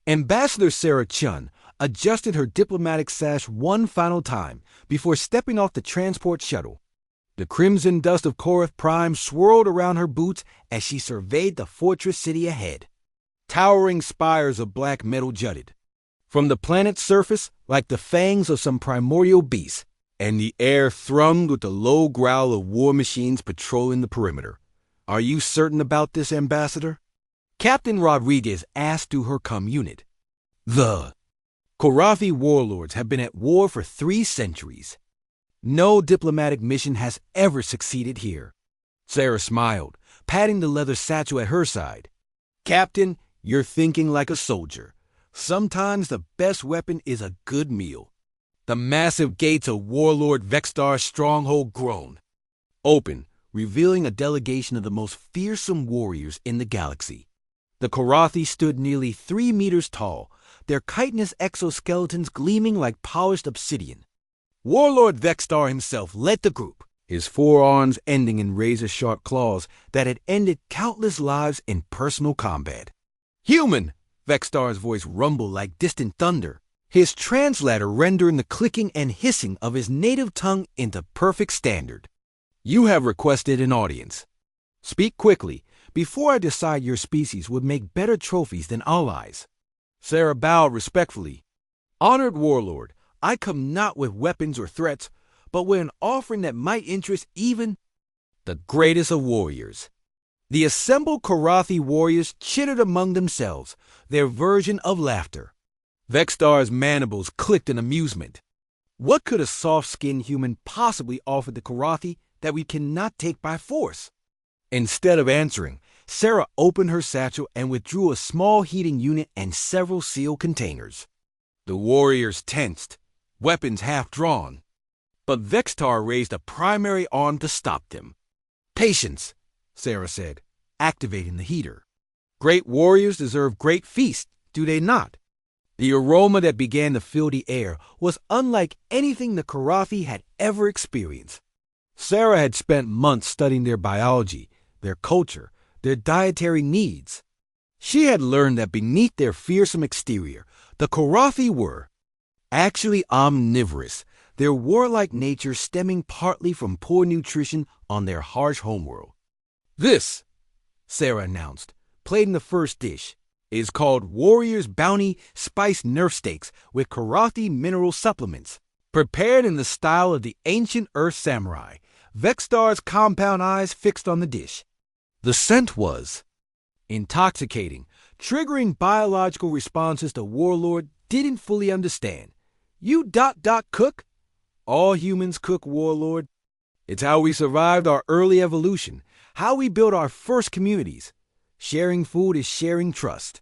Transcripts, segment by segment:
Ambassador Sarah Chun adjusted her diplomatic sash one final time before stepping off the transport shuttle. The crimson dust of Korath Prime swirled around her boots as she surveyed the fortress city ahead. Towering spires of black metal jutted from the planet's surface like the fangs of some primordial beast, and the air thrummed with the low growl of war machines patrolling the perimeter. "Are you certain about this, Ambassador?" Captain Rodriguez asked through her comm unit. The Korathi warlords have been at war for 3 centuries. No diplomatic mission has ever succeeded here. Sarah smiled, patting the leather satchel at her side. "Captain, you're thinking like a soldier. Sometimes the best weapon is a good meal." The massive gates of Warlord Vextar's stronghold groaned open, revealing a delegation of the most fearsome warriors in the galaxy. The Korathi stood nearly 3 meters tall, their chitinous exoskeletons gleaming like polished obsidian. Warlord Vextar himself led the group, his forearms ending in razor-sharp claws that had ended countless lives in personal combat. "Human!" Vextar's voice rumbled like distant thunder, his translator rendering the clicking and hissing of his native tongue into perfect standard. "You have requested an audience. Speak quickly, before I decide your species would make better trophies than allies." Sarah bowed respectfully. "Honored Warlord, I come not with weapons or threats, but with an offering that might interest even the greatest of warriors." The assembled Korathi warriors chittered among themselves, their version of laughter. Vextar's mandibles clicked in amusement. What could a soft-skinned human possibly offer the Korathi that we cannot take by force? Instead of answering, Sarah opened her satchel and withdrew a small heating unit and several sealed containers. The warriors tensed, weapons half drawn. But Vextar raised a primary arm to stop them. "Patience," Sarah said, activating the heater. "Great warriors deserve great feasts, do they not?" The aroma that began to fill the air was unlike anything the Korathi had ever experienced. Sarah had spent months studying their biology, their culture, their dietary needs. She had learned that beneath their fearsome exterior, the Korathi were actually omnivorous, their warlike nature stemming partly from poor nutrition on their harsh homeworld. "This," Sarah announced, plating the first dish, "is called Warrior's Bounty Spiced Nerf Steaks with Korathi mineral supplements, prepared in the style of the ancient Earth samurai." Vextar's compound eyes fixed on the dish. The scent was intoxicating, triggering biological responses the Warlord didn't fully understand. "You cook?" "All humans cook, Warlord. It's how we survived our early evolution, how we built our first communities. Sharing food is sharing trust."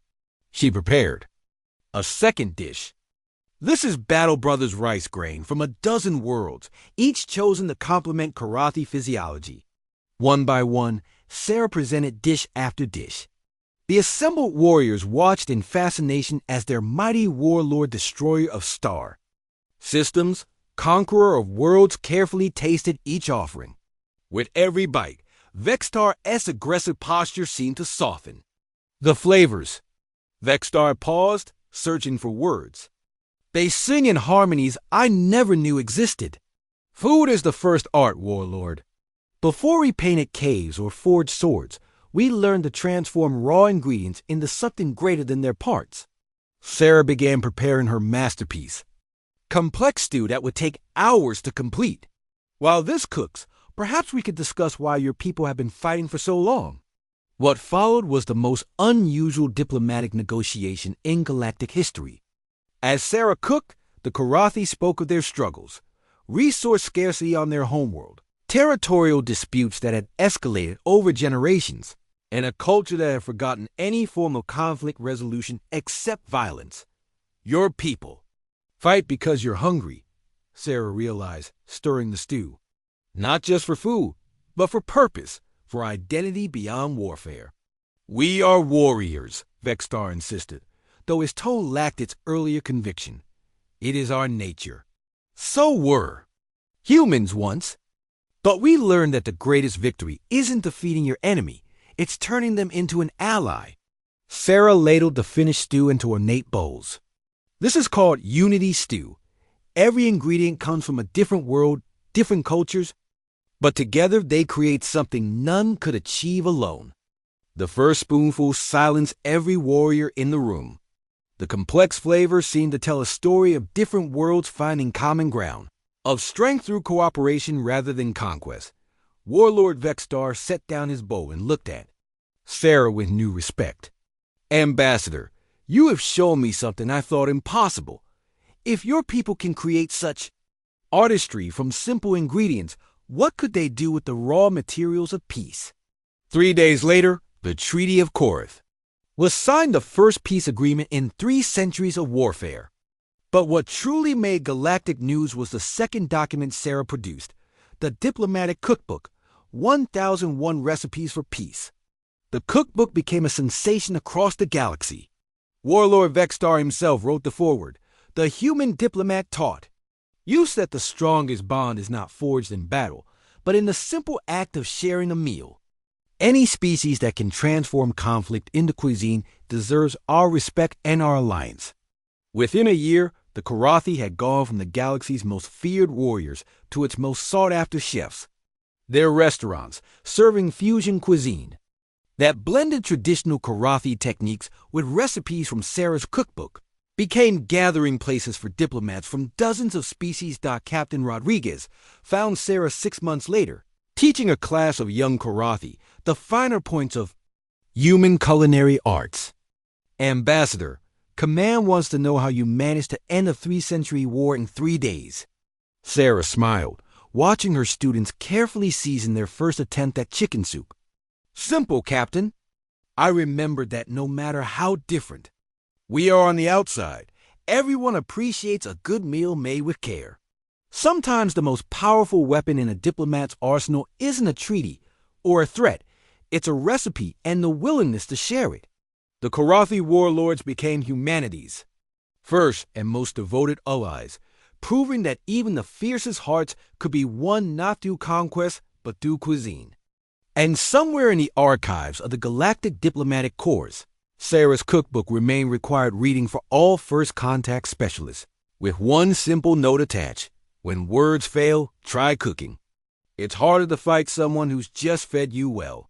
She prepared a second dish. "This is Battle Brothers rice grain from a dozen worlds, each chosen to complement Korathi physiology." One by one, Sarah presented dish after dish. The assembled warriors watched in fascination as their mighty warlord destroyer of star systems, conqueror of worlds carefully tasted each offering. With every bite, Vextar's aggressive posture seemed to soften. "The flavors." Vextar paused, searching for words. "They sing in harmonies I never knew existed." "Food is the first art, Warlord. Before we painted caves or forged swords, we learned to transform raw ingredients into something greater than their parts." Sarah began preparing her masterpiece, complex stew that would take hours to complete. "While this cooks, perhaps we could discuss why your people have been fighting for so long." What followed was the most unusual diplomatic negotiation in galactic history. As Sarah cooked, the Korathi spoke of their struggles, resource scarcity on their homeworld, territorial disputes that had escalated over generations, and a culture that had forgotten any form of conflict resolution except violence. "Your people fight because you're hungry," Sarah realized, stirring the stew. "Not just for food, but for purpose, for identity beyond warfare." "We are warriors," Vextar insisted, though his tone lacked its earlier conviction. "It is our nature." "So were humans once. But we learned that the greatest victory isn't defeating your enemy, it's turning them into an ally." Sarah ladled the finished stew into ornate bowls. This is called Unity Stew. Every ingredient comes from a different world, different cultures, but together they create something none could achieve alone. The first spoonful silenced every warrior in the room. The complex flavor seemed to tell a story of different worlds finding common ground, of strength through cooperation rather than conquest. Warlord Vexstar set down his bow and looked at Sarah with new respect. Ambassador, you have shown me something I thought impossible. If your people can create such artistry from simple ingredients, what could they do with the raw materials of peace? 3 days later, the Treaty of Corinth was signed, the first peace agreement in 3 centuries of warfare. But what truly made galactic news was the second document Sarah produced, the diplomatic cookbook, 1001 Recipes for Peace. The cookbook became a sensation across the galaxy. Warlord Vexstar himself wrote the foreword. The human diplomat taught, "You said the strongest bond is not forged in battle, but in the simple act of sharing a meal." Any species that can transform conflict into cuisine deserves our respect and our alliance. Within a year, the Karathi had gone from the galaxy's most feared warriors to its most sought-after chefs. Their restaurants, serving fusion cuisine, that blended traditional Karathi techniques with recipes from Sarah's cookbook, became gathering places for diplomats from dozens of species. Captain Rodriguez found Sarah 6 months later, teaching a class of young Karathi the finer points of human culinary arts. Ambassador, Command wants to know how you managed to end a 3-century war in 3 days. Sarah smiled, watching her students carefully season their first attempt at chicken soup. Simple, Captain. I remembered that no matter how different we are on the outside, everyone appreciates a good meal made with care. Sometimes the most powerful weapon in a diplomat's arsenal isn't a treaty or a threat. It's a recipe and the willingness to share it. The Karathi warlords became humanity's first and most devoted allies, proving that even the fiercest hearts could be won not through conquest but through cuisine. And somewhere in the archives of the Galactic Diplomatic Corps, Sarah's cookbook remained required reading for all first contact specialists, with one simple note attached: when words fail, try cooking. It's harder to fight someone who's just fed you well.